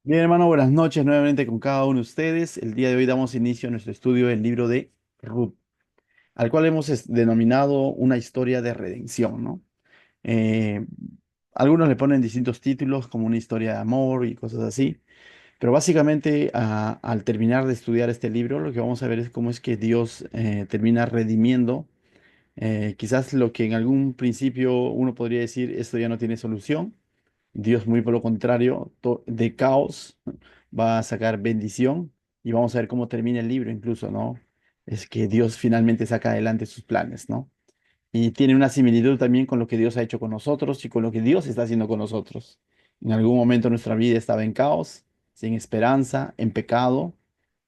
Bien, hermano, buenas noches nuevamente con cada uno de ustedes. El día de hoy damos inicio a nuestro estudio del libro de Ruth, al cual hemos denominado una historia de redención, ¿no? Eh, Algunos le ponen distintos títulos, como una historia de amor y cosas así, pero básicamente al terminar de estudiar este libro, lo que vamos a ver es cómo es que Dios termina redimiendo quizás lo que en algún principio uno podría decir, esto ya no tiene solución. Dios, muy por lo contrario, de caos va a sacar bendición y vamos a ver cómo termina el libro incluso, ¿no? Es que Dios finalmente saca adelante sus planes, ¿no? Y tiene una similitud también con lo que Dios ha hecho con nosotros y con lo que Dios está haciendo con nosotros. En algún momento nuestra vida estaba en caos, sin esperanza, en pecado,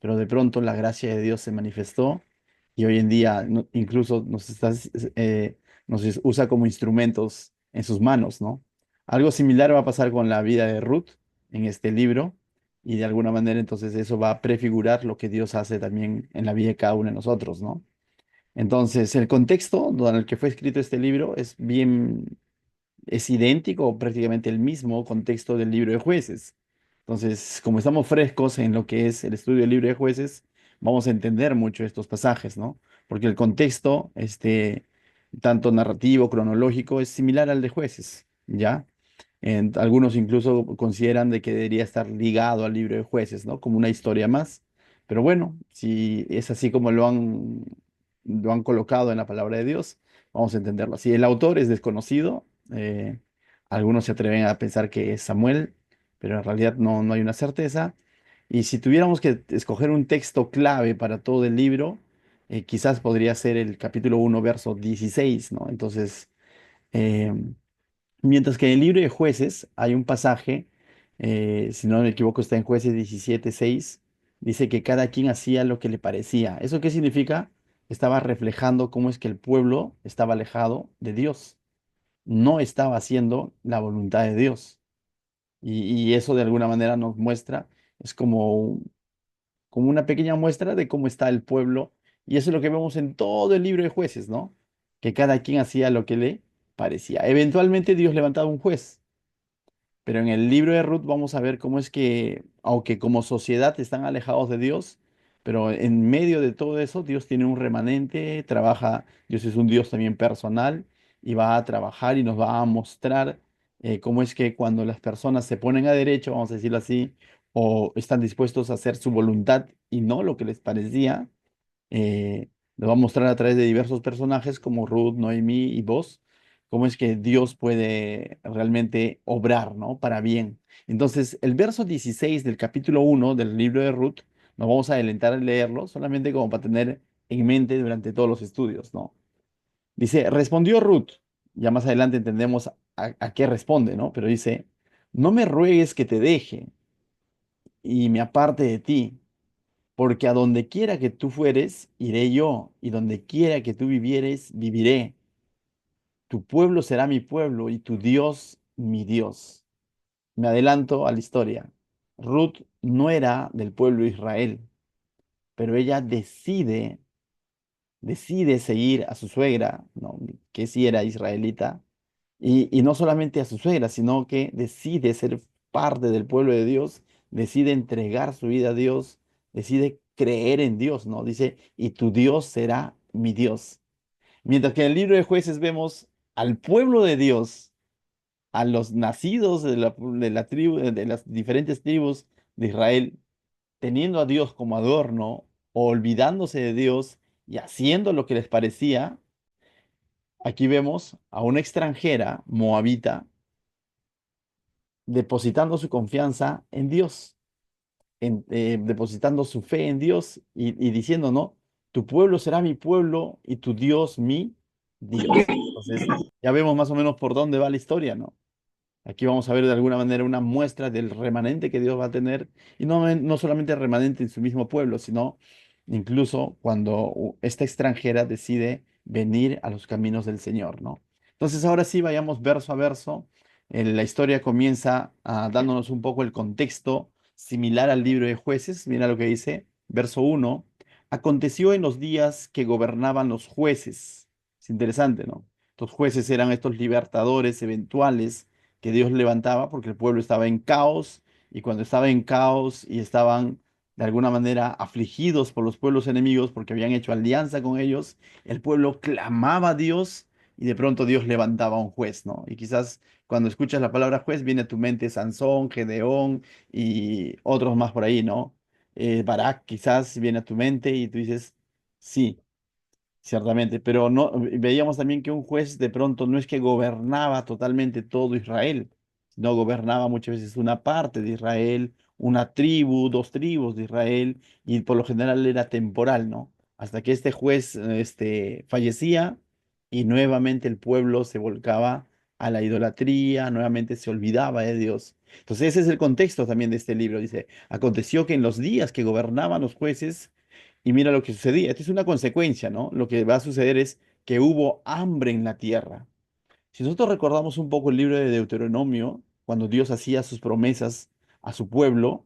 pero de pronto la gracia de Dios se manifestó y hoy en día incluso usa como instrumentos en sus manos, ¿no? Algo similar va a pasar con la vida de Ruth en este libro y de alguna manera entonces eso va a prefigurar lo que Dios hace también en la vida de cada uno de nosotros, ¿no? Entonces, el contexto en el que fue escrito este libro es idéntico o prácticamente el mismo contexto del libro de jueces. Entonces, como estamos frescos en lo que es el estudio del libro de jueces, vamos a entender mucho estos pasajes, ¿no? Porque el contexto, tanto narrativo, cronológico, es similar al de jueces, ¿ya? Algunos incluso consideran de que debería estar ligado al libro de jueces, ¿no? Como una historia más. Pero bueno, si es así como lo han colocado en la palabra de Dios, vamos a entenderlo así. El autor es desconocido. Algunos se atreven a pensar que es Samuel, pero en realidad no hay una certeza. Y si tuviéramos que escoger un texto clave para todo el libro, quizás podría ser el capítulo 1 verso 16, ¿no? Entonces, eh, mientras que en el libro de jueces hay un pasaje, si no me equivoco, está en jueces 17:6, dice que cada quien hacía lo que le parecía. ¿Eso qué significa? Estaba reflejando cómo es que el pueblo estaba alejado de Dios, no estaba haciendo la voluntad de Dios. Y eso de alguna manera nos muestra, es como una pequeña muestra de cómo está el pueblo. Y eso es lo que vemos en todo el libro de jueces, ¿no? Que cada quien hacía lo que le parecía. Eventualmente Dios levantaba un juez, pero en el libro de Ruth vamos a ver cómo es que, aunque como sociedad están alejados de Dios, pero en medio de todo eso, Dios tiene un remanente, trabaja, Dios es un Dios también personal y va a trabajar y nos va a mostrar cómo es que cuando las personas se ponen a derecho, vamos a decirlo así, o están dispuestos a hacer su voluntad y no lo que les parecía, lo va a mostrar a través de diversos personajes como Ruth, Noemí y vos, cómo es que Dios puede realmente obrar, ¿no? Para bien. Entonces, el verso 16 del capítulo 1 del libro de Ruth, nos vamos a adelantar a leerlo solamente como para tener en mente durante todos los estudios, ¿no? Dice, respondió Ruth, ya más adelante entendemos a qué responde, ¿no? Pero dice, no me ruegues que te deje y me aparte de ti, porque a donde quiera que tú fueres, iré yo, y donde quiera que tú vivieres, viviré. Tu pueblo será mi pueblo y tu Dios mi Dios. Me adelanto a la historia. Ruth no era del pueblo de Israel, pero ella decide seguir a su suegra, ¿no? Que sí era israelita, y no solamente a su suegra, sino que decide ser parte del pueblo de Dios, decide entregar su vida a Dios, decide creer en Dios, ¿no? Dice, y tu Dios será mi Dios. Mientras que en el libro de jueces vemos al pueblo de Dios, a los nacidos de la tribu, de las diferentes tribus de Israel, teniendo a Dios como adorno, olvidándose de Dios y haciendo lo que les parecía. Aquí vemos a una extranjera moabita depositando su confianza en Dios, depositando su fe en Dios y diciendo, ¿no? Tu pueblo será mi pueblo y tu Dios mi Dios. Entonces, ya vemos más o menos por dónde va la historia, ¿no? Aquí vamos a ver de alguna manera una muestra del remanente que Dios va a tener, y no solamente el remanente en su mismo pueblo, sino incluso cuando esta extranjera decide venir a los caminos del Señor, ¿no? Entonces ahora sí, vayamos verso a verso. La historia comienza dándonos un poco el contexto similar al libro de jueces. Mira lo que dice, verso 1. Aconteció en los días que gobernaban los jueces. Es interesante, ¿no? Los jueces eran estos libertadores eventuales que Dios levantaba porque el pueblo estaba en caos y cuando estaba en caos y estaban de alguna manera afligidos por los pueblos enemigos porque habían hecho alianza con ellos, el pueblo clamaba a Dios y de pronto Dios levantaba un juez, ¿no? Y quizás cuando escuchas la palabra juez viene a tu mente Sansón, Gedeón y otros más por ahí, ¿no? Barak quizás viene a tu mente y tú dices, sí. Ciertamente, pero no veíamos también que un juez de pronto no es que gobernaba totalmente todo Israel, sino gobernaba muchas veces una parte de Israel, una tribu, dos tribus de Israel, y por lo general era temporal, ¿no? Hasta que este juez fallecía y nuevamente el pueblo se volcaba a la idolatría, nuevamente se olvidaba de Dios. Entonces ese es el contexto también de este libro. Dice, aconteció que en los días que gobernaban los jueces, y mira lo que sucedía. Esta es una consecuencia, ¿no? Lo que va a suceder es que hubo hambre en la tierra. Si nosotros recordamos un poco el libro de Deuteronomio, cuando Dios hacía sus promesas a su pueblo,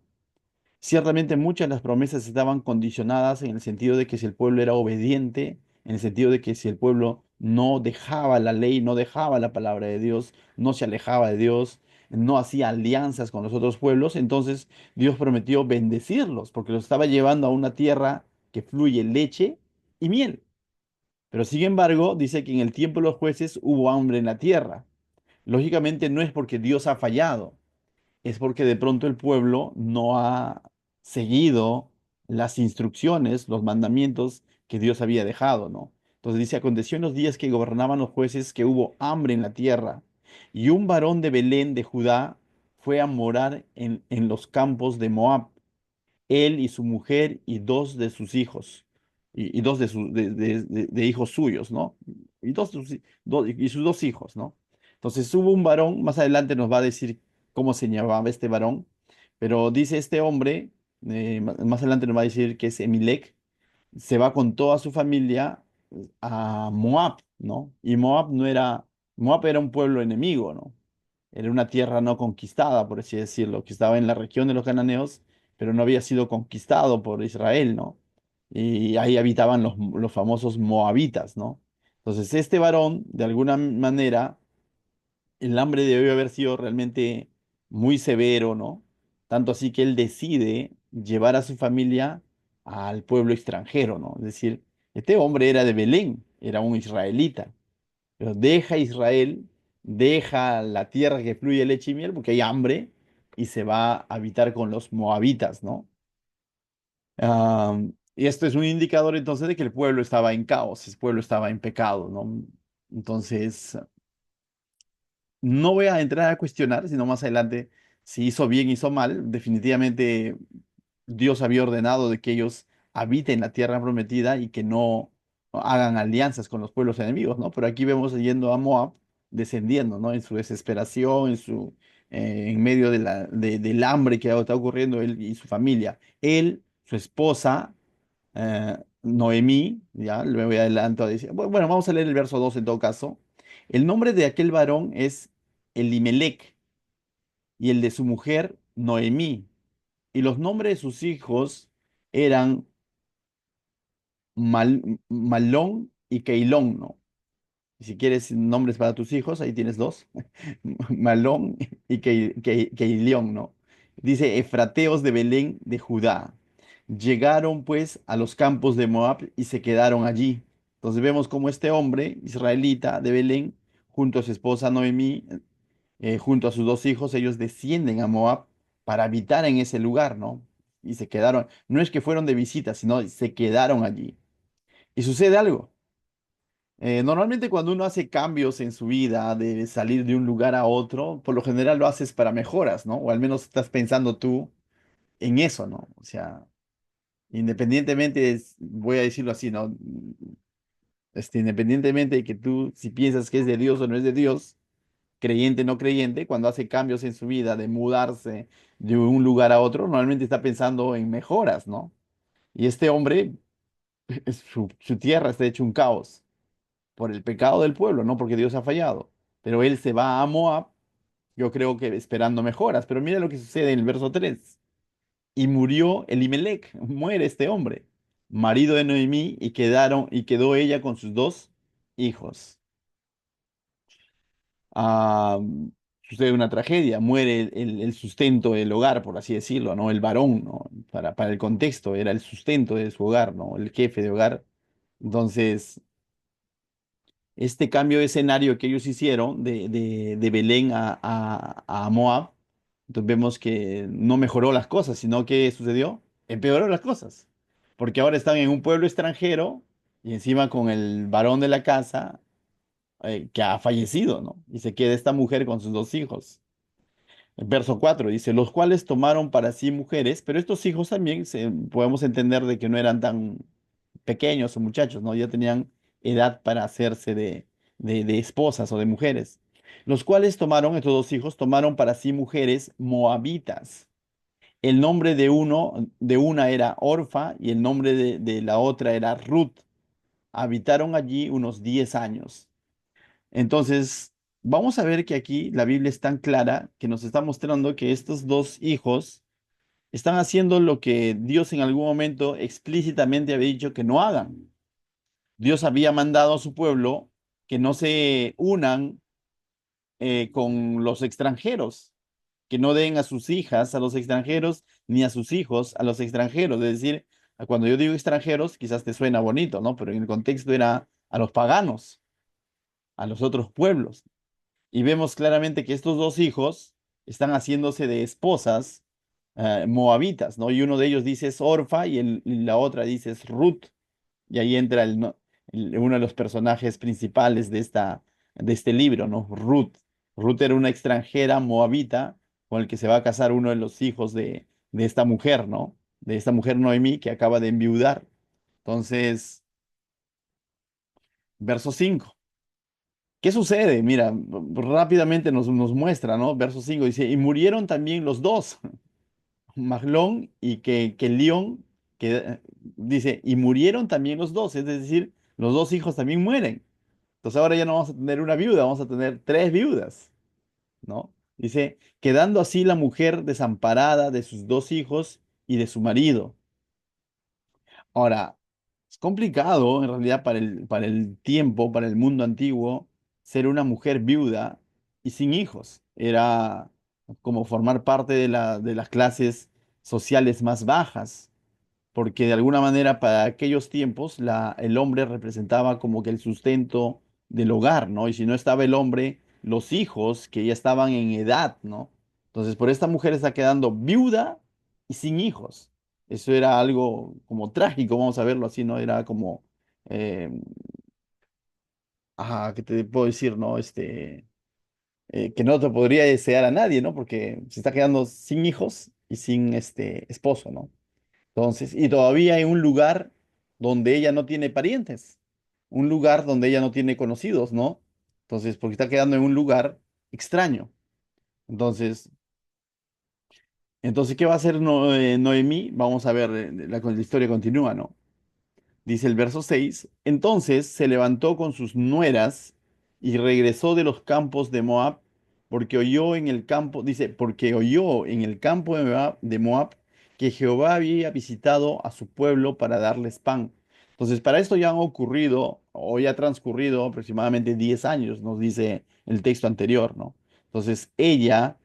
ciertamente muchas de las promesas estaban condicionadas en el sentido de que si el pueblo era obediente, en el sentido de que si el pueblo no dejaba la ley, no dejaba la palabra de Dios, no se alejaba de Dios, no hacía alianzas con los otros pueblos, entonces Dios prometió bendecirlos, porque los estaba llevando a una tierra que fluye leche y miel. Pero sin embargo, dice que en el tiempo de los jueces hubo hambre en la tierra. Lógicamente no es porque Dios ha fallado, es porque de pronto el pueblo no ha seguido las instrucciones, los mandamientos que Dios había dejado, ¿no? Entonces dice, aconteció en los días que gobernaban los jueces que hubo hambre en la tierra, y un varón de Belén de Judá fue a morar en los campos de Moab, él y su mujer y dos de sus hijos, y dos de hijos suyos, ¿no? Y, y sus dos hijos, ¿no? Entonces hubo un varón, más adelante nos va a decir cómo se llamaba este varón, pero dice este hombre, más adelante nos va a decir que es Emilec, se va con toda su familia a Moab, ¿no? Y Moab era un pueblo enemigo, ¿no? Era una tierra no conquistada, por así decirlo, que estaba en la región de los cananeos, pero no había sido conquistado por Israel, ¿no? Y ahí habitaban los famosos moabitas, ¿no? Entonces, este varón, de alguna manera, el hambre debió haber sido realmente muy severo, ¿no? Tanto así que él decide llevar a su familia al pueblo extranjero, ¿no? Es decir, este hombre era de Belén, era un israelita, pero deja Israel, deja la tierra que fluye leche y miel porque hay hambre y se va a habitar con los moabitas, ¿no? Y esto es un indicador entonces de que el pueblo estaba en caos, el pueblo estaba en pecado, ¿no? Entonces, no voy a entrar a cuestionar, sino más adelante si hizo bien, hizo mal. Definitivamente Dios había ordenado de que ellos habiten la tierra prometida y que no hagan alianzas con los pueblos enemigos, ¿no? Pero aquí vemos yendo a Moab, descendiendo, ¿no? En su desesperación, en medio del hambre que está ocurriendo él y su familia. Él, su esposa, Noemí, ya, le voy adelanto a decir. Bueno, vamos a leer el verso 2 en todo caso. El nombre de aquel varón es Elimelec y el de su mujer Noemí. Y los nombres de sus hijos eran Malón y Keilón, ¿no? Y si quieres nombres para tus hijos, ahí tienes dos, Malón y Keilión, ¿no? Dice, Efrateos de Belén de Judá. Llegaron pues a los campos de Moab y se quedaron allí. Entonces vemos como este hombre israelita de Belén, junto a su esposa Noemí, junto a sus dos hijos, ellos descienden a Moab para habitar en ese lugar, ¿no? Y se quedaron, no es que fueron de visita, sino se quedaron allí. Y sucede algo. Normalmente cuando uno hace cambios en su vida, de salir de un lugar a otro, por lo general lo haces para mejoras, ¿no? O al menos estás pensando tú en eso, ¿no? O sea, independientemente, voy a decirlo así, ¿no? Independientemente de que tú, si piensas que es de Dios o no es de Dios, creyente o no creyente, cuando hace cambios en su vida de mudarse de un lugar a otro, normalmente está pensando en mejoras, ¿no? Y este hombre, su tierra está hecho un caos por el pecado del pueblo, no porque Dios ha fallado. Pero él se va a Moab, yo creo que esperando mejoras. Pero mira lo que sucede en el verso 3. Y murió Elimelech, muere este hombre, marido de Noemí, y quedó ella con sus dos hijos. Ah, sucede una tragedia, muere el sustento del hogar, por así decirlo, ¿no? El varón, ¿no? Para el contexto, era el sustento de su hogar, ¿no? El jefe de hogar. Entonces, este cambio de escenario que ellos hicieron de Belén a Moab, entonces vemos que no mejoró las cosas, sino que sucedió, empeoró las cosas. Porque ahora están en un pueblo extranjero y encima con el varón de la casa que ha fallecido, ¿no? Y se queda esta mujer con sus dos hijos. El verso 4 dice, los cuales tomaron para sí mujeres, pero estos hijos también podemos entender de que no eran tan pequeños o muchachos, ¿no? Ya tenían edad para hacerse de esposas o de mujeres. Los cuales tomaron, estos dos hijos, tomaron para sí mujeres moabitas. El nombre de una era Orfa y el nombre de la otra era Ruth. Habitaron allí unos 10 años. Entonces, vamos a ver que aquí la Biblia es tan clara que nos está mostrando que estos dos hijos están haciendo lo que Dios en algún momento explícitamente había dicho que no hagan. Dios había mandado a su pueblo que no se unan con los extranjeros, que no den a sus hijas a los extranjeros ni a sus hijos a los extranjeros. Es decir, cuando yo digo extranjeros, quizás te suena bonito, ¿no? Pero en el contexto era a los paganos, a los otros pueblos. Y vemos claramente que estos dos hijos están haciéndose de esposas moabitas, ¿no? Y uno de ellos dice es Orfa y la otra dice es Ruth. Y ahí entra uno de los personajes principales de este libro, ¿no? Ruth. Ruth era una extranjera moabita con el que se va a casar uno de los hijos de esta mujer, ¿no? De esta mujer Noemí que acaba de enviudar. Entonces, verso 5. ¿Qué sucede? Mira, rápidamente nos muestra, ¿no? Verso 5 dice, y murieron también los dos, Maglón y que León, que dice, y murieron también los dos, es decir, los dos hijos también mueren. Entonces ahora ya no vamos a tener una viuda, vamos a tener tres viudas, ¿no? Dice, quedando así la mujer desamparada de sus dos hijos y de su marido. Ahora, es complicado en realidad para el tiempo, para el mundo antiguo, ser una mujer viuda y sin hijos. Era como formar parte de las clases sociales más bajas porque de alguna manera para aquellos tiempos el hombre representaba como que el sustento del hogar, ¿no? Y si no estaba el hombre, los hijos que ya estaban en edad, ¿no? Entonces, por esta mujer está quedando viuda y sin hijos. Eso era algo como trágico, vamos a verlo así, ¿no? Era como, eh, ¿qué te puedo decir, no? Que no te podría desear a nadie, ¿no? Porque se está quedando sin hijos y sin esposo, ¿no? Entonces, y todavía hay un lugar donde ella no tiene parientes, un lugar donde ella no tiene conocidos, ¿no? Entonces, porque está quedando en un lugar extraño. Entonces, ¿qué va a hacer Noemí? Vamos a ver, la historia continúa, ¿no? Dice el verso 6. Entonces se levantó con sus nueras y regresó de los campos de Moab, porque oyó en el campo, dice, porque oyó en el campo de Moab que Jehová había visitado a su pueblo para darles pan. Entonces, para esto ya han ocurrido, o ya ha transcurrido aproximadamente 10 años, nos dice el texto anterior, ¿no? Entonces, ella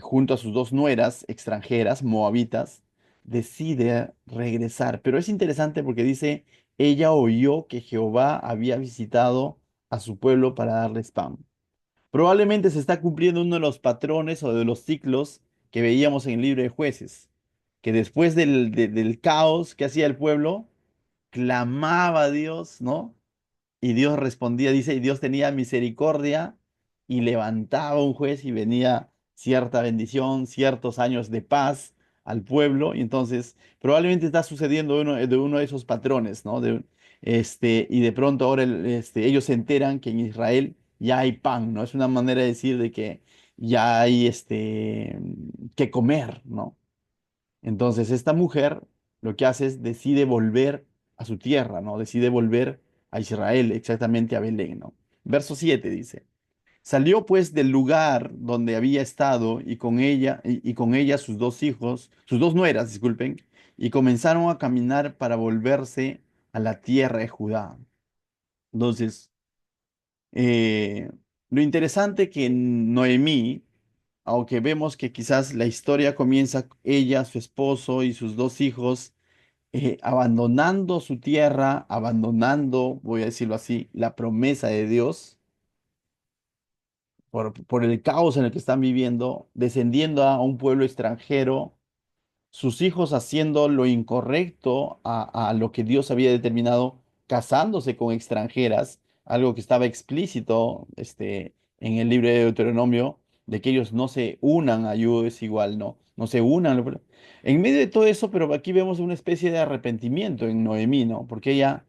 junto a sus dos nueras extranjeras, moabitas, decide regresar. Pero es interesante porque dice, ella oyó que Jehová había visitado a su pueblo para darles pan. Probablemente se está cumpliendo uno de los patrones o de los ciclos que veíamos en el libro de Jueces, que después del caos que hacía el pueblo, clamaba a Dios, ¿no? Y Dios respondía, dice, y Dios tenía misericordia y levantaba un juez y venía cierta bendición, ciertos años de paz al pueblo. Y entonces probablemente está sucediendo uno de esos patrones, ¿no? Y de pronto ahora ellos se enteran que en Israel ya hay pan, ¿no? Es una manera de decir de que ya hay que comer, ¿no? Entonces, esta mujer lo que hace es decide volver a su tierra, ¿no? Decide volver a Israel, exactamente a Belén, ¿no? Verso 7 dice, salió pues del lugar donde había estado y con ella sus dos hijos, sus dos nueras, disculpen, y comenzaron a caminar para volverse a la tierra de Judá. Entonces, eh, lo interesante que Noemí aunque vemos que quizás la historia comienza ella, su esposo y sus dos hijos abandonando su tierra, abandonando, voy a decirlo así, la promesa de Dios por el caos en el que están viviendo, descendiendo a un pueblo extranjero, sus hijos haciendo lo incorrecto a lo que Dios había determinado, casándose con extranjeras, algo que estaba explícito en el libro de Deuteronomio, de que ellos no se unan a es igual, no se unan. En medio de todo eso, pero aquí vemos una especie de arrepentimiento en Noemí, ¿no? Porque ella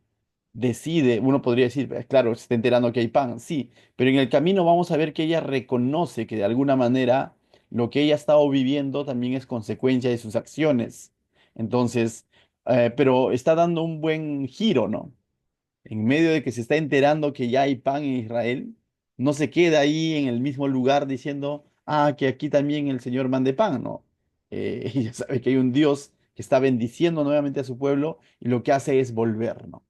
decide, uno podría decir, claro, se está enterando que hay pan, sí, pero en el camino vamos a ver que ella reconoce que de alguna manera lo que ella ha estado viviendo también es consecuencia de sus acciones. Entonces, pero está dando un buen giro, ¿no? En medio de que se está enterando que ya hay pan en Israel, no se queda ahí en el mismo lugar diciendo, ah, que aquí también el Señor mande pan, ¿no? Ella sabe que hay un Dios que está bendiciendo nuevamente a su pueblo y lo que hace es volver, ¿no?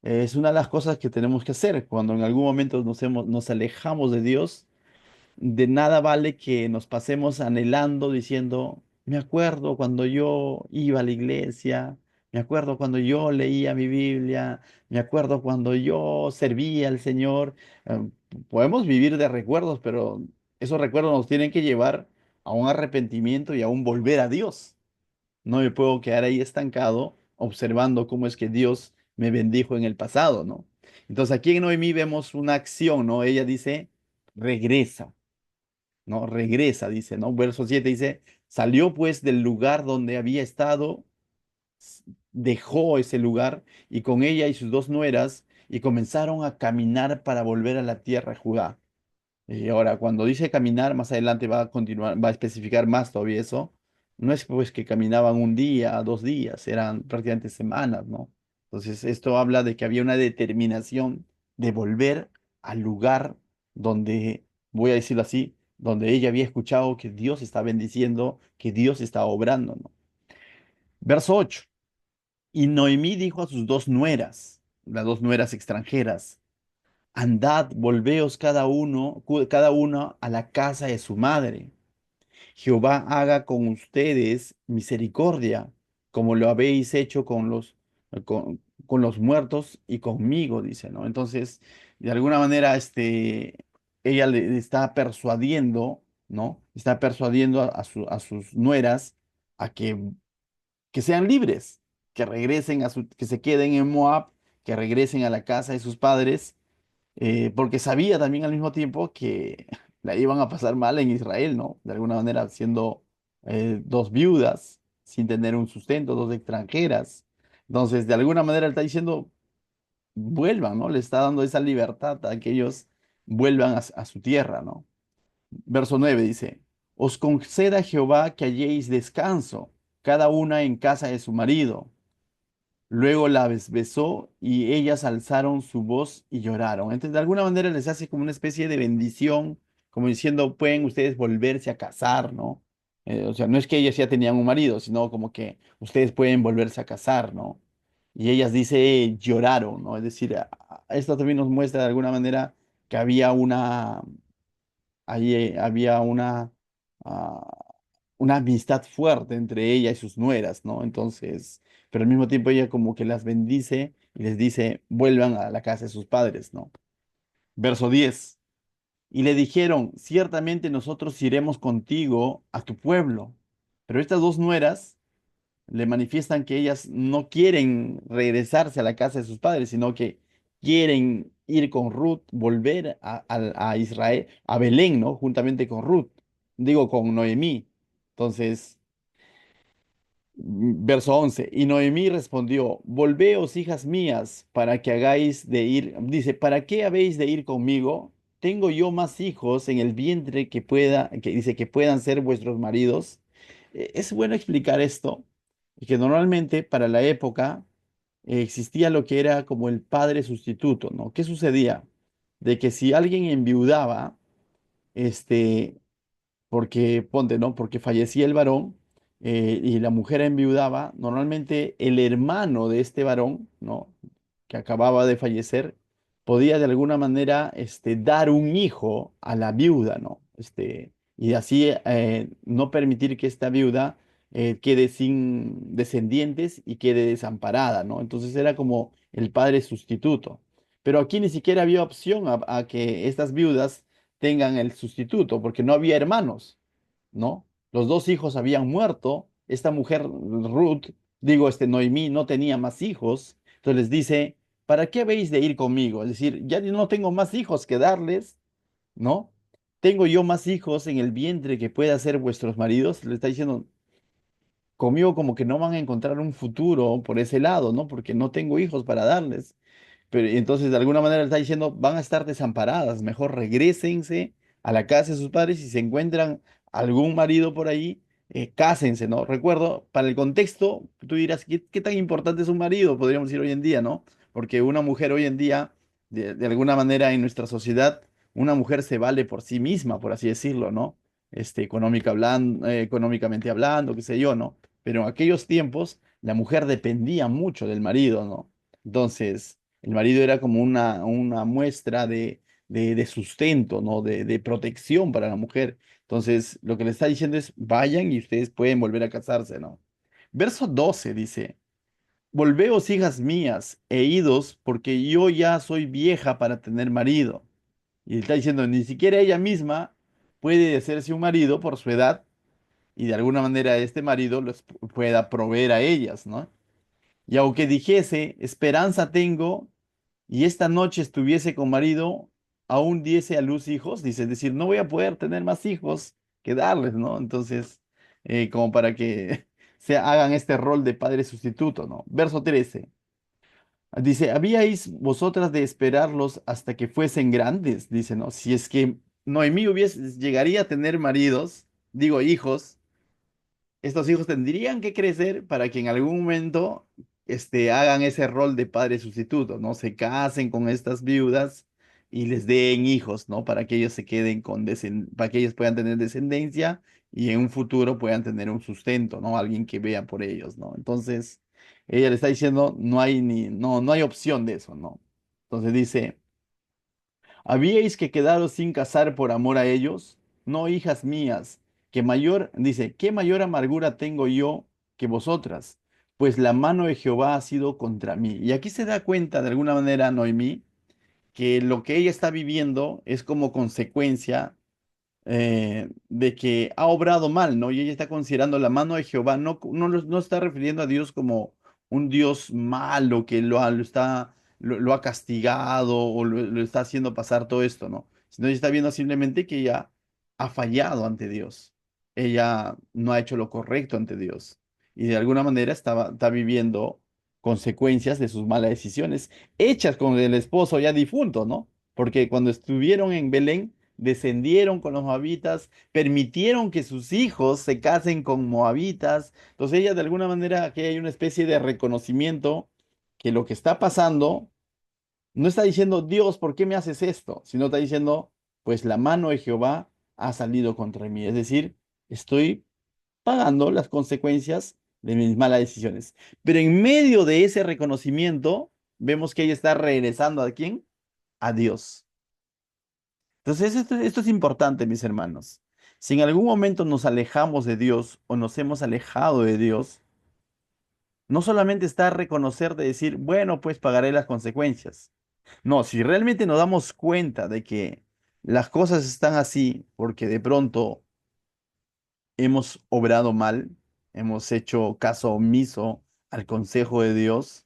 Es una de las cosas que tenemos que hacer cuando en algún momento nos alejamos de Dios. De nada vale que nos pasemos anhelando diciendo, me acuerdo cuando yo iba a la iglesia, me acuerdo cuando yo leía mi Biblia, me acuerdo cuando yo servía al Señor. Podemos vivir de recuerdos, pero esos recuerdos nos tienen que llevar a un arrepentimiento y a un volver a Dios. No me puedo quedar ahí estancado observando cómo es que Dios me bendijo en el pasado, ¿no? Entonces aquí en Noemí vemos una acción, ¿no? Ella dice, regresa, ¿no? Regresa, dice, ¿no? Verso 7 dice, salió pues del lugar donde había estado, dejó ese lugar y con ella y sus dos nueras y comenzaron a caminar para volver a la tierra de Judá. Y ahora, cuando dice caminar, más adelante va a continuar, va a especificar más todavía eso. No es pues que caminaban un día, 2 días, eran prácticamente semanas, ¿no? Entonces, esto habla de que había una determinación de volver al lugar donde, voy a decirlo así, donde ella había escuchado que Dios está bendiciendo, que Dios está obrando, ¿no? Verso 8. Y Noemí dijo a sus dos nueras, las dos nueras extranjeras, andad, volveos cada uno a la casa de su madre. Jehová haga con ustedes misericordia, como lo habéis hecho con los muertos y conmigo, dice, ¿no? Entonces, de alguna manera, ella le está persuadiendo, ¿no? Está persuadiendo a sus nueras a que sean libres, que regresen que se queden en Moab, que regresen a la casa de sus padres porque sabía también al mismo tiempo que la iban a pasar mal en Israel, ¿no? De alguna manera siendo dos viudas, sin tener un sustento, dos extranjeras. Entonces, de alguna manera él está diciendo, vuelvan, ¿no? Le está dando esa libertad a que ellos vuelvan a su tierra, ¿no? Verso 9 dice, os conceda Jehová que halléis descanso, cada una en casa de su marido. Luego la besó y ellas alzaron su voz y lloraron. Entonces, de alguna manera les hace como una especie de bendición, como diciendo, pueden ustedes volverse a casar, ¿no? O sea, no es que ellas ya tenían un marido, sino como que ustedes pueden volverse a casar, ¿no? Y ellas dice, lloraron, ¿no? Es decir, esto también nos muestra de alguna manera que había había ah, una amistad fuerte entre ella y sus nueras, ¿no? Entonces, pero al mismo tiempo ella como que las bendice y les dice, vuelvan a la casa de sus padres, ¿no? Verso 10. Y le dijeron, ciertamente nosotros iremos contigo a tu pueblo. Pero estas dos nueras le manifiestan que ellas no quieren regresarse a la casa de sus padres, sino que quieren ir con Ruth, volver a Israel, a Belén, ¿no? Juntamente con Ruth, digo, con Noemí. Entonces, verso 11, y Noemí respondió, volveos, hijas mías, para que hagáis de ir, dice, ¿para qué habéis de ir conmigo? Tengo yo más hijos en el vientre que dice que puedan ser vuestros maridos. Es bueno explicar esto, y que normalmente para la época existía lo que era como el padre sustituto, ¿no? ¿Qué sucedía? De que si alguien enviudaba, este, porque ponte, ¿no? Porque fallecía el varón y la mujer enviudaba, normalmente el hermano de este varón, ¿no? Que acababa de fallecer, podía de alguna manera dar un hijo a la viuda, ¿no? y así no permitir que esta viuda quede sin descendientes y quede desamparada, ¿no? Entonces era como el padre sustituto. Pero aquí ni siquiera había opción a que estas viudas tengan el sustituto, porque no había hermanos, ¿no? Los dos hijos habían muerto. Esta mujer, Ruth, digo, Noemí, no tenía más hijos. Entonces les dice, ¿para qué habéis de ir conmigo? Es decir, ya no tengo más hijos que darles, ¿no? Tengo yo más hijos en el vientre que pueda ser vuestros maridos. Le está diciendo, conmigo como que no van a encontrar un futuro por ese lado, ¿no? Porque no tengo hijos para darles. Pero y entonces de alguna manera le está diciendo, van a estar desamparadas, mejor regrésense a la casa de sus padres y si se encuentran algún marido por ahí, cásense, ¿no? Recuerdo, para el contexto, tú dirás, ¿qué tan importante es un marido? Podríamos decir hoy en día, ¿no? Porque una mujer hoy en día, de alguna manera en nuestra sociedad, una mujer se vale por sí misma, por así decirlo, ¿no? Económicamente hablando, qué sé yo, ¿no? Pero en aquellos tiempos, la mujer dependía mucho del marido, ¿no? Entonces el marido era como una muestra de sustento, ¿no? De protección para la mujer. Entonces, lo que le está diciendo es, vayan y ustedes pueden volver a casarse, ¿no? Verso 12 dice, volveos, hijas mías, e idos, porque yo ya soy vieja para tener marido. Y está diciendo, ni siquiera ella misma puede hacerse un marido por su edad, y de alguna manera este marido les pueda proveer a ellas, ¿no? Y aunque dijese, esperanza tengo, y esta noche estuviese con marido, aún diese a luz hijos, dice, es decir, no voy a poder tener más hijos que darles, ¿no? Entonces, como para que se hagan este rol de padre sustituto, ¿no? Verso 13, dice, ¿habíais vosotras de esperarlos hasta que fuesen grandes? Dice, ¿no? Si es que Noemí llegaría a tener maridos, digo hijos, estos hijos tendrían que crecer para que en algún momento hagan ese rol de padre sustituto, ¿no? Se casen con estas viudas y les den hijos, ¿no? Para que ellos se queden para que ellos puedan tener descendencia y en un futuro puedan tener un sustento, ¿no? Alguien que vea por ellos, ¿no? Entonces, ella le está diciendo, no hay opción de eso, ¿no? Entonces dice, ¿habíais que quedaros sin casar por amor a ellos? No, hijas mías, dice, ¿qué mayor amargura tengo yo que vosotras? Pues la mano de Jehová ha sido contra mí. Y aquí se da cuenta de alguna manera Noemí que lo que ella está viviendo es como consecuencia de que ha obrado mal, ¿no? Y ella está considerando la mano de Jehová, no está refiriendo a Dios como un Dios malo que lo ha castigado o lo está haciendo pasar todo esto, ¿no? Sino ella está viendo simplemente que ella ha fallado ante Dios. Ella no ha hecho lo correcto ante Dios. Y de alguna manera está viviendo consecuencias de sus malas decisiones, hechas con el esposo ya difunto, ¿no? Porque cuando estuvieron en Belén, descendieron con los moabitas, permitieron que sus hijos se casen con moabitas. Entonces ella de alguna manera aquí hay una especie de reconocimiento que lo que está pasando no está diciendo Dios, ¿por qué me haces esto? Sino está diciendo, pues la mano de Jehová ha salido contra mí. Es decir, estoy pagando las consecuencias de mis malas decisiones. Pero en medio de ese reconocimiento, vemos que ella está regresando ¿a quién? A Dios. Entonces, esto es importante, mis hermanos. Si en algún momento nos alejamos de Dios o nos hemos alejado de Dios, no solamente está reconocer de decir, bueno, pues pagaré las consecuencias. No, si realmente nos damos cuenta de que las cosas están así porque de pronto hemos obrado mal, hemos hecho caso omiso al consejo de Dios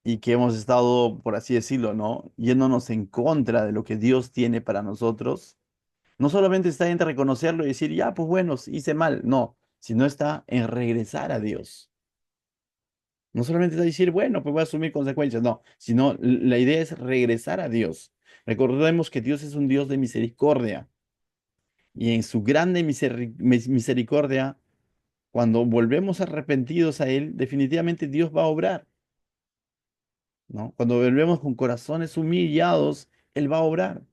y que hemos estado, por así decirlo, ¿no? Yéndonos en contra de lo que Dios tiene para nosotros. No solamente está en reconocerlo y decir, ya, pues bueno, hice mal, no, sino está en regresar a Dios. No solamente está decir, bueno, pues voy a asumir consecuencias, no, sino la idea es regresar a Dios. Recordemos que Dios es un Dios de misericordia y en su grande misericordia, cuando volvemos arrepentidos a Él, definitivamente Dios va a obrar, ¿no? Cuando volvemos con corazones humillados, Él va a obrar.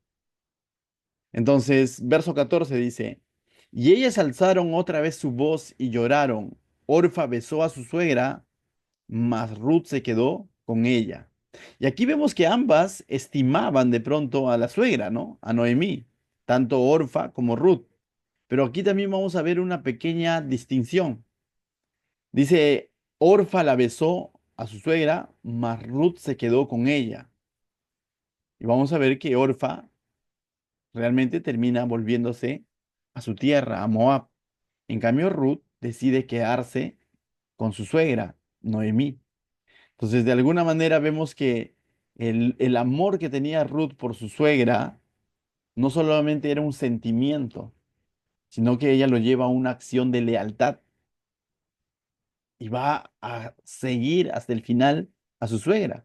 Entonces, verso 14 dice, y ellas alzaron otra vez su voz y lloraron. Orfa besó a su suegra, mas Ruth se quedó con ella. Y aquí vemos que ambas estimaban de pronto a la suegra, ¿no? A Noemí, tanto Orfa como Ruth. Pero aquí también vamos a ver una pequeña distinción. Dice, Orfa la besó a su suegra, mas Ruth se quedó con ella. Y vamos a ver que Orfa realmente termina volviéndose a su tierra, a Moab. En cambio, Ruth decide quedarse con su suegra, Noemí. Entonces, de alguna manera vemos que el amor que tenía Ruth por su suegra no solamente era un sentimiento, sino que ella lo lleva a una acción de lealtad y va a seguir hasta el final a su suegra.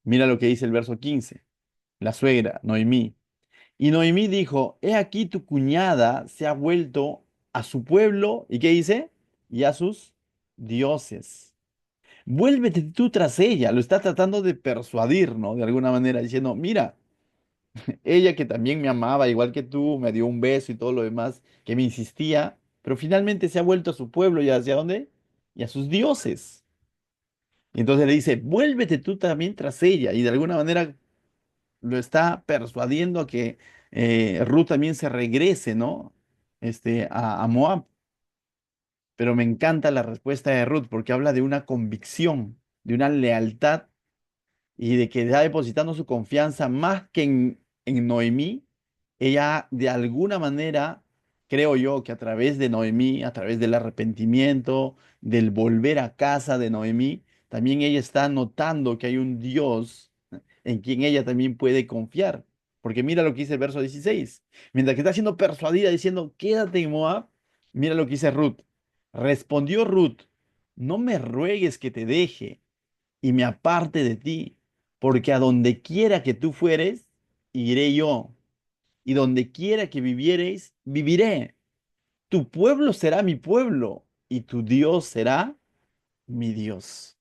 Mira lo que dice el verso 15. La suegra, Noemí. Y Noemí dijo, he aquí tu cuñada se ha vuelto a su pueblo, ¿y qué dice? Y a sus dioses. Vuélvete tú tras ella, lo está tratando de persuadir, ¿no? De alguna manera, diciendo, mira, ella que también me amaba, igual que tú, me dio un beso y todo lo demás, que me insistía, pero finalmente se ha vuelto a su pueblo y hacia dónde? Y a sus dioses. Y entonces le dice, vuélvete tú también tras ella, y de alguna manera lo está persuadiendo a que Ruth también se regrese, ¿no? A Moab. Pero me encanta la respuesta de Ruth porque habla de una convicción, de una lealtad y de que está depositando su confianza más que en Noemí. Ella de alguna manera, creo yo, que a través de Noemí, a través del arrepentimiento, del volver a casa de Noemí, también ella está notando que hay un Dios en quien ella también puede confiar. Porque mira lo que dice el verso 16. Mientras que está siendo persuadida diciendo, quédate en Moab, mira lo que dice Ruth. Respondió Ruth, no me ruegues que te deje y me aparte de ti, porque a donde quiera que tú fueres, iré yo, y donde quiera que viviereis, viviré. Tu pueblo será mi pueblo, y tu Dios será mi Dios.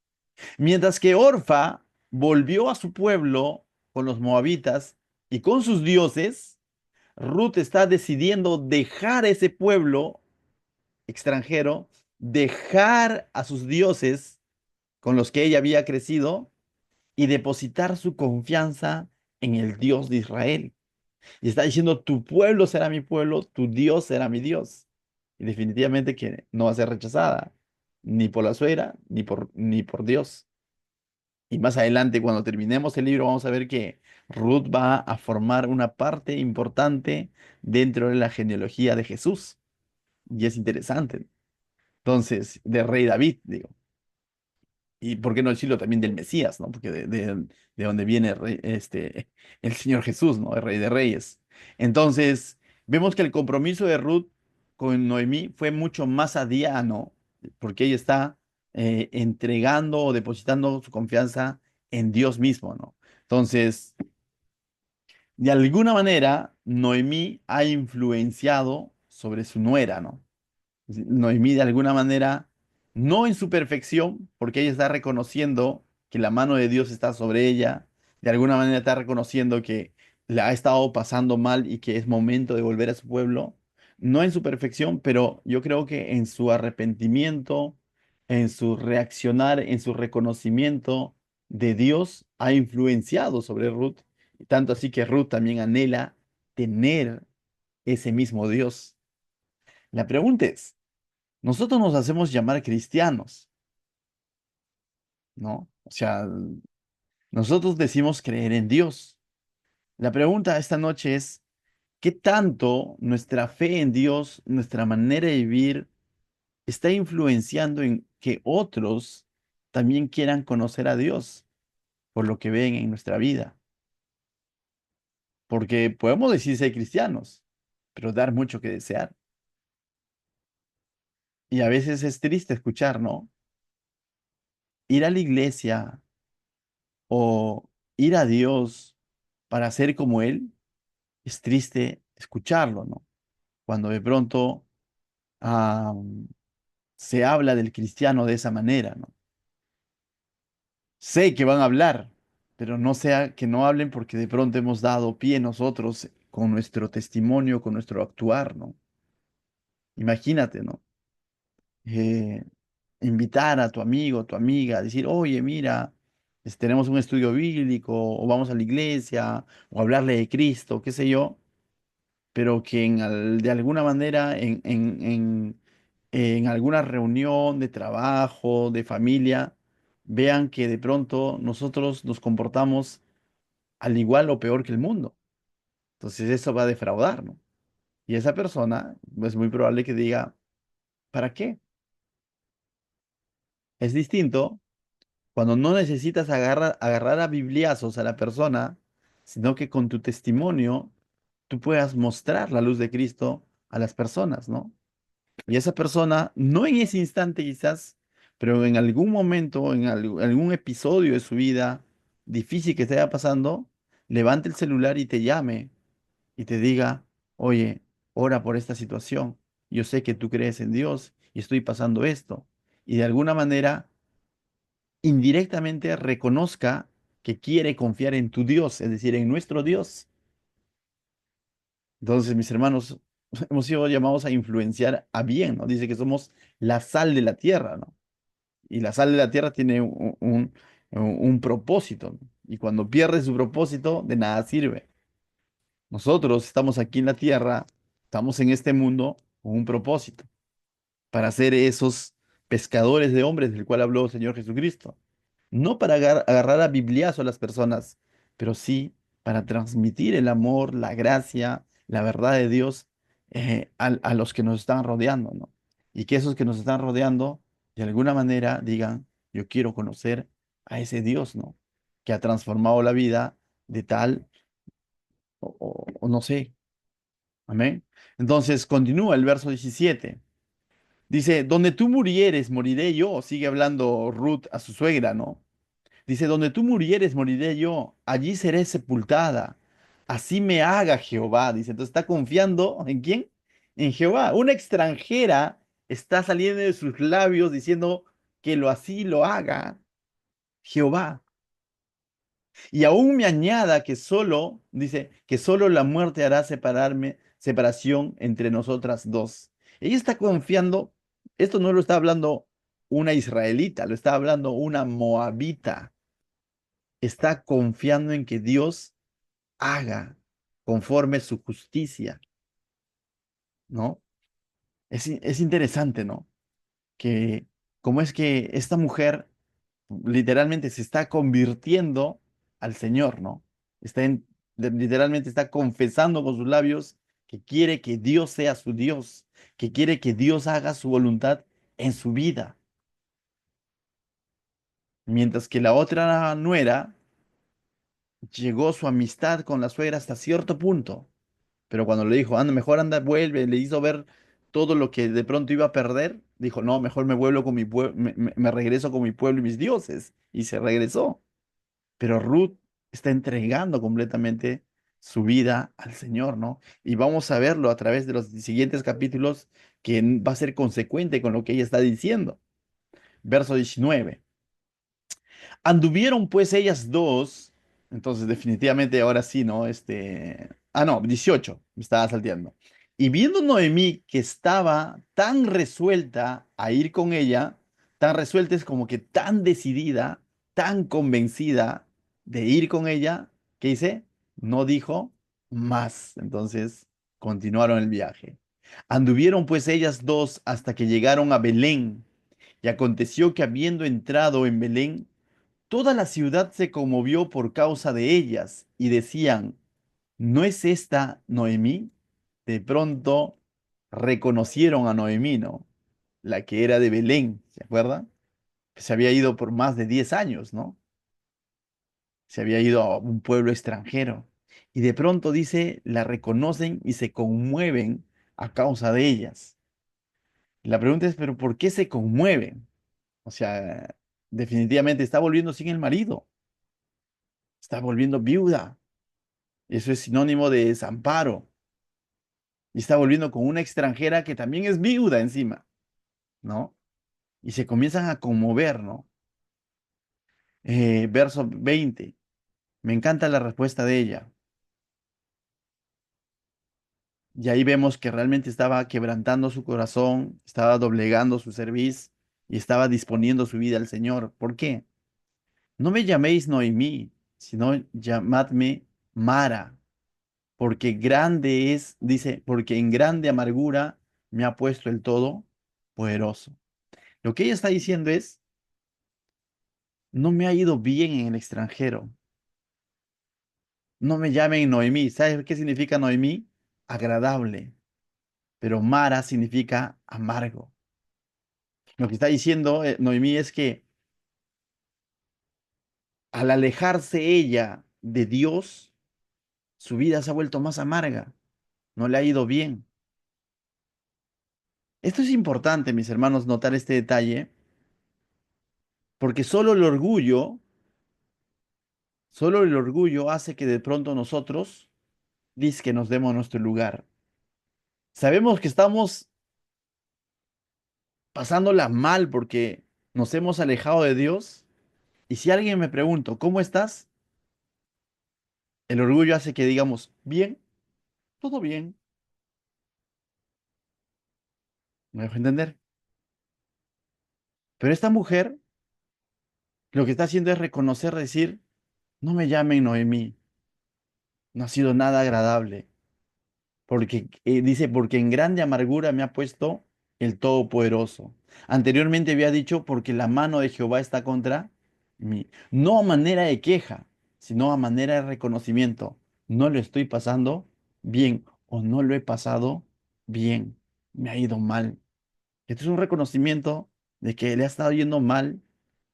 Mientras que Orfa volvió a su pueblo con los moabitas y con sus dioses, Ruth está decidiendo dejar ese pueblo extranjero, dejar a sus dioses con los que ella había crecido y depositar su confianza en el Dios de Israel. Y está diciendo, tu pueblo será mi pueblo, tu Dios será mi Dios. Y definitivamente que no va a ser rechazada, ni por la suegra, ni por Dios. Y más adelante, cuando terminemos el libro, vamos a ver que Ruth va a formar una parte importante dentro de la genealogía de Jesús. Y es interesante. Entonces, de rey David, digo. Y por qué no decirlo también del Mesías, ¿no? Porque de donde viene el Señor Jesús, ¿no? El Rey de Reyes. Entonces, vemos que el compromiso de Ruth con Noemí fue mucho más adiano, porque ella está entregando o depositando su confianza en Dios mismo, ¿no? Entonces, de alguna manera, Noemí ha influenciado sobre su nuera, ¿no? Noemí de alguna manera, no en su perfección, porque ella está reconociendo que la mano de Dios está sobre ella, de alguna manera está reconociendo que la ha estado pasando mal y que es momento de volver a su pueblo, no en su perfección, pero yo creo que en su arrepentimiento, en su reaccionar, en su reconocimiento de Dios, ha influenciado sobre Ruth, tanto así que Ruth también anhela tener ese mismo Dios. La pregunta es, nosotros nos hacemos llamar cristianos, ¿no? O sea, nosotros decimos creer en Dios. La pregunta esta noche es, ¿qué tanto nuestra fe en Dios, nuestra manera de vivir, está influenciando en que otros también quieran conocer a Dios por lo que ven en nuestra vida? Porque podemos decir ser cristianos, pero dar mucho que desear. Y a veces es triste escuchar, ¿no? Ir a la iglesia o ir a Dios para ser como Él, es triste escucharlo, ¿no? Cuando de pronto ah, se habla del cristiano de esa manera, ¿no? Sé que van a hablar, pero no sea que no hablen porque de pronto hemos dado pie nosotros con nuestro testimonio, con nuestro actuar, ¿no? Imagínate, ¿no? Eh, invitar a tu amigo, tu amiga, decir, oye, mira, tenemos un estudio bíblico, o vamos a la iglesia, o hablarle de Cristo, qué sé yo, pero que de alguna manera en alguna reunión de trabajo, de familia, vean que de pronto nosotros nos comportamos al igual o peor que el mundo. Entonces eso va a defraudar, ¿no? Y esa persona es muy probable que diga, ¿para qué? Es distinto cuando no necesitas agarrar a bibliazos a la persona, sino que con tu testimonio tú puedas mostrar la luz de Cristo a las personas, ¿no? Y esa persona, no en ese instante quizás, pero en algún momento, en algún episodio de su vida difícil que esté pasando, levante el celular y te llame y te diga, oye, ora por esta situación. Yo sé que tú crees en Dios y estoy pasando esto. Y de alguna manera, indirectamente reconozca que quiere confiar en tu Dios, es decir, en nuestro Dios. Entonces, mis hermanos, hemos sido llamados a influenciar a bien, ¿no? Dice que somos la sal de la tierra, ¿no? Y la sal de la tierra tiene un propósito, ¿no? Y cuando pierde su propósito, de nada sirve. Nosotros estamos aquí en la tierra, estamos en este mundo con un propósito, para ser esos pescadores de hombres del cual habló el Señor Jesucristo. No para agarrar a bibliazo a las personas, pero sí para transmitir el amor, la gracia, la verdad de Dios a los que nos están rodeando, ¿no? Y que esos que nos están rodeando, de alguna manera, digan, yo quiero conocer a ese Dios, ¿no? Que ha transformado la vida de tal o no sé. Amén. Entonces, continúa el verso 17. Dice, donde tú murieres, moriré yo. Sigue hablando Ruth a su suegra, ¿no? Dice, donde tú murieres, moriré yo. Allí seré sepultada. Así me haga Jehová. Dice, entonces está confiando ¿en quién? En Jehová. Una extranjera está saliendo de sus labios diciendo que lo así lo haga Jehová. Y aún me añada que solo, dice, que solo la muerte hará separación entre nosotras dos. Ella está confiando, esto no lo está hablando una israelita, lo está hablando una moabita. Está confiando en que Dios haga conforme su justicia, ¿no? Es interesante, ¿no? Que cómo es que esta mujer literalmente se está convirtiendo al Señor, ¿no? Literalmente está confesando con sus labios que quiere que Dios sea su Dios, que quiere que Dios haga su voluntad en su vida. Mientras que la otra nuera llegó su amistad con la suegra hasta cierto punto, pero cuando le dijo, anda, mejor anda, vuelve, le hizo ver todo lo que de pronto iba a perder, dijo, no, mejor me vuelvo con mi pueblo, me regreso con mi pueblo y mis dioses, y se regresó. Pero Ruth está entregando completamente su vida al Señor, ¿no? Y vamos a verlo a través de los siguientes capítulos que va a ser consecuente con lo que ella está diciendo. Verso 19. Anduvieron pues ellas dos, entonces definitivamente ahora sí, ¿no? No, 18, me estaba salteando. Y viendo Noemí que estaba tan resuelta a ir con ella, tan resuelta es como que tan decidida, tan convencida de ir con ella, ¿qué hice? No dijo más. Entonces continuaron el viaje. Anduvieron pues ellas dos hasta que llegaron a Belén. Y aconteció que habiendo entrado en Belén, toda la ciudad se conmovió por causa de ellas y decían, ¿no es esta Noemí? De pronto reconocieron a Noemí, ¿no? La que era de Belén, ¿se acuerdan? Se había ido por más de 10 años, ¿no? Se había ido a un pueblo extranjero. Y de pronto dice, la reconocen y se conmueven a causa de ellas. Y la pregunta es, ¿pero por qué se conmueven? O sea, definitivamente está volviendo sin el marido, está volviendo viuda. Eso es sinónimo de desamparo. Y está volviendo con una extranjera que también es viuda encima, ¿no? Y se comienzan a conmover, ¿no? Verso 20. Me encanta la respuesta de ella. Y ahí vemos que realmente estaba quebrantando su corazón, estaba doblegando su cerviz y estaba disponiendo su vida al Señor. ¿Por qué? No me llaméis Noemí, sino llamadme Mara, porque grande es, dice, porque en grande amargura me ha puesto el Todopoderoso. Lo que ella está diciendo es, no me ha ido bien en el extranjero. No me llamen Noemí. ¿Sabes qué significa Noemí? Agradable. Pero Mara significa amargo. Lo que está diciendo Noemí es que al alejarse ella de Dios, su vida se ha vuelto más amarga. No le ha ido bien. Esto es importante, mis hermanos, notar este detalle, porque solo el orgullo hace que de pronto nosotros, dice que nos demos nuestro lugar. Sabemos que estamos pasándola mal porque nos hemos alejado de Dios. Y si alguien me pregunta, ¿cómo estás? El orgullo hace que digamos, bien, todo bien. ¿Me dejo entender? Pero esta mujer lo que está haciendo es reconocer, decir, no me llamen Noemí, no ha sido nada agradable. Porque dice, porque en grande amargura me ha puesto el Todopoderoso. Anteriormente había dicho, porque la mano de Jehová está contra mí. No a manera de queja, sino a manera de reconocimiento. No lo estoy pasando bien o no lo he pasado bien. Me ha ido mal. Esto es un reconocimiento de que le ha estado yendo mal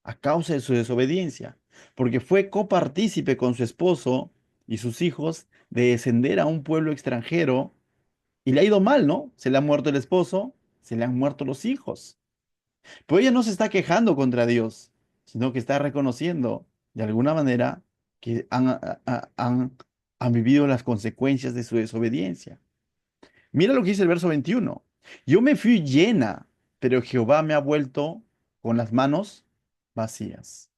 a causa de su desobediencia, porque fue copartícipe con su esposo y sus hijos de descender a un pueblo extranjero y le ha ido mal, ¿no? Se le ha muerto el esposo, se le han muerto los hijos. Pero ella no se está quejando contra Dios, sino que está reconociendo de alguna manera que han vivido las consecuencias de su desobediencia. Mira lo que dice el verso 21. Yo me fui llena, pero Jehová me ha vuelto con las manos vacías.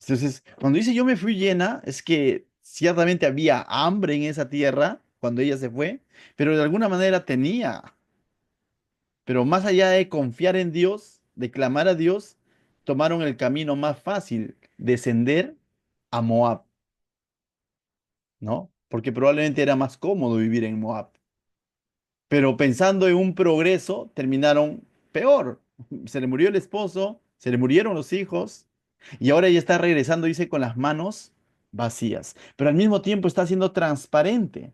Entonces, cuando dice yo me fui llena, es que ciertamente había hambre en esa tierra cuando ella se fue, pero de alguna manera tenía. Pero más allá de confiar en Dios, de clamar a Dios, tomaron el camino más fácil, descender a Moab, ¿no? Porque probablemente era más cómodo vivir en Moab. Pero pensando en un progreso, terminaron peor. Se le murió el esposo, se le murieron los hijos y ahora ella está regresando, dice, con las manos vacías. Pero al mismo tiempo está siendo transparente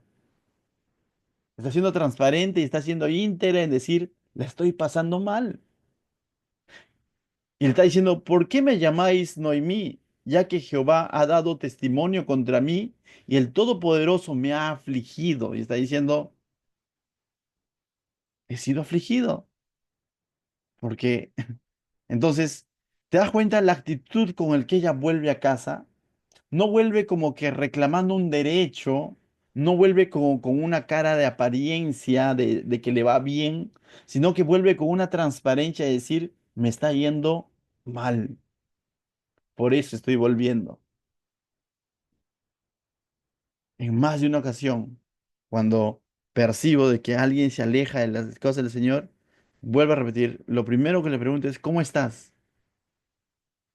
y está siendo íntegra en decir, la estoy pasando mal. Y le está diciendo, ¿por qué me llamáis Noemí? Ya que Jehová ha dado testimonio contra mí y el Todopoderoso me ha afligido. Y está diciendo, he sido afligido. Porque entonces, ¿te das cuenta la actitud con el que ella vuelve a casa? No vuelve como que reclamando un derecho, no vuelve como con una cara de apariencia de que le va bien, sino que vuelve con una transparencia de decir, me está yendo mal, por eso estoy volviendo. En más de una ocasión, cuando percibo de que alguien se aleja de las cosas del Señor, vuelvo a repetir, lo primero que le pregunto es, ¿cómo estás?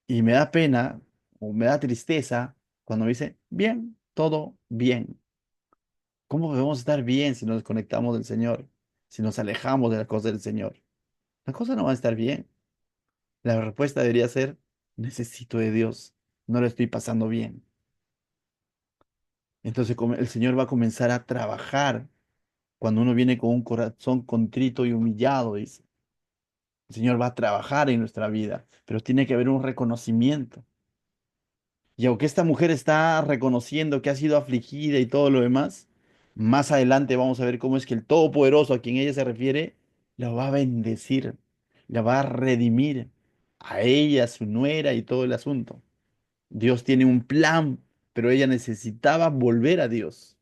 Y me da pena o me da tristeza cuando me dice, bien, todo bien. ¿Cómo podemos estar bien si nos desconectamos del Señor? Si nos alejamos de las cosas del Señor. Las cosas no van a estar bien. La respuesta debería ser, necesito de Dios, no lo estoy pasando bien. Entonces el Señor va a comenzar a trabajar cuando uno viene con un corazón contrito y humillado, dice. El Señor va a trabajar en nuestra vida, pero tiene que haber un reconocimiento. Y aunque esta mujer está reconociendo que ha sido afligida y todo lo demás, más adelante vamos a ver cómo es que el Todopoderoso a quien ella se refiere, la va a bendecir, la va a redimir a ella, a su nuera y todo el asunto. Dios tiene un plan, pero ella necesitaba volver a Dios.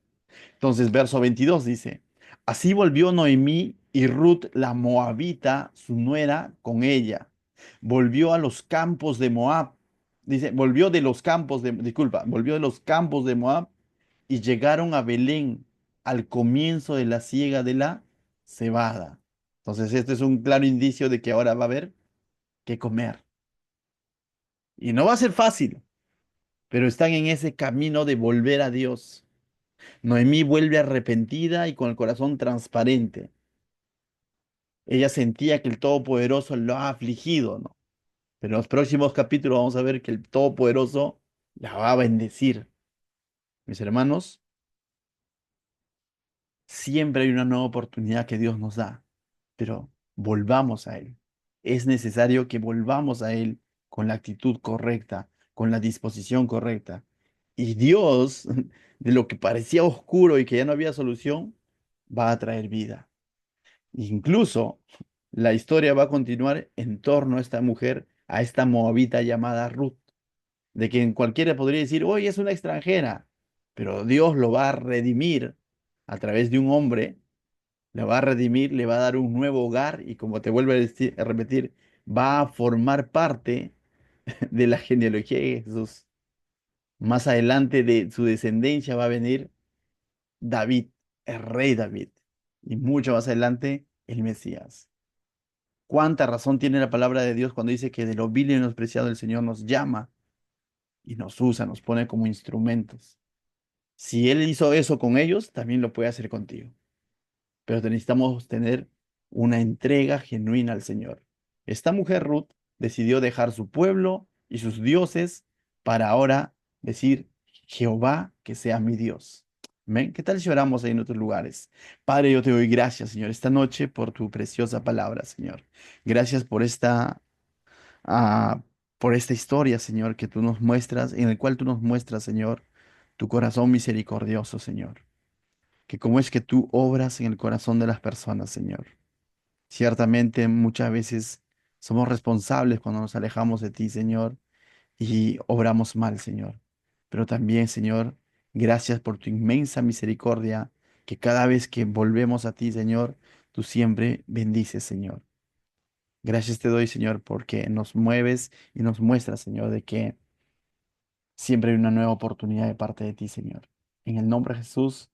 Entonces, verso 22 dice, así volvió Noemí y Ruth la moabita, su nuera, con ella. Volvió a los campos de Moab. Dice, volvió de los campos de, disculpa, volvió de los campos de Moab y llegaron a Belén al comienzo de la siega de la cebada. Entonces, este es un claro indicio de que ahora va a haber que comer. Y no va a ser fácil, pero están en ese camino de volver a Dios. Noemí vuelve arrepentida y con el corazón transparente. Ella sentía que el Todopoderoso lo ha afligido, ¿no? Pero en los próximos capítulos vamos a ver que el Todopoderoso la va a bendecir. Mis hermanos, siempre hay una nueva oportunidad que Dios nos da, pero volvamos a Él. Es necesario que volvamos a Él con la actitud correcta, con la disposición correcta. Y Dios, de lo que parecía oscuro y que ya no había solución, va a traer vida. Incluso la historia va a continuar en torno a esta mujer, a esta moabita llamada Ruth, de quien cualquiera podría decir, oye, es una extranjera, pero Dios lo va a redimir a través de un hombre, le va a redimir, le va a dar un nuevo hogar y como te vuelvo a repetir, va a formar parte de la genealogía de Jesús. Más adelante de su descendencia va a venir David, el rey David, y mucho más adelante el Mesías. Cuánta razón tiene la palabra de Dios cuando dice que de lo vil y menospreciado el Señor nos llama y nos usa, nos pone como instrumentos. Si Él hizo eso con ellos, también lo puede hacer contigo. Pero necesitamos tener una entrega genuina al Señor. Esta mujer Ruth decidió dejar su pueblo y sus dioses para ahora decir, Jehová, que sea mi Dios. Amén. ¿Qué tal si oramos ahí en otros lugares? Padre, yo te doy gracias, Señor, esta noche por tu preciosa palabra, Señor. Gracias ah, por esta historia, Señor, que tú nos muestras, en el cual tú nos muestras, Señor, tu corazón misericordioso, Señor. Que cómo es que tú obras en el corazón de las personas, Señor. Ciertamente muchas veces somos responsables cuando nos alejamos de ti, Señor, y obramos mal, Señor. Pero también, Señor, gracias por tu inmensa misericordia, que cada vez que volvemos a ti, Señor, tú siempre bendices, Señor. Gracias te doy, Señor, porque nos mueves y nos muestras, Señor, de que siempre hay una nueva oportunidad de parte de ti, Señor. En el nombre de Jesús,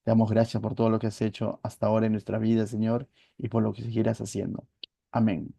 te damos gracias por todo lo que has hecho hasta ahora en nuestra vida, Señor, y por lo que seguirás haciendo. Amén.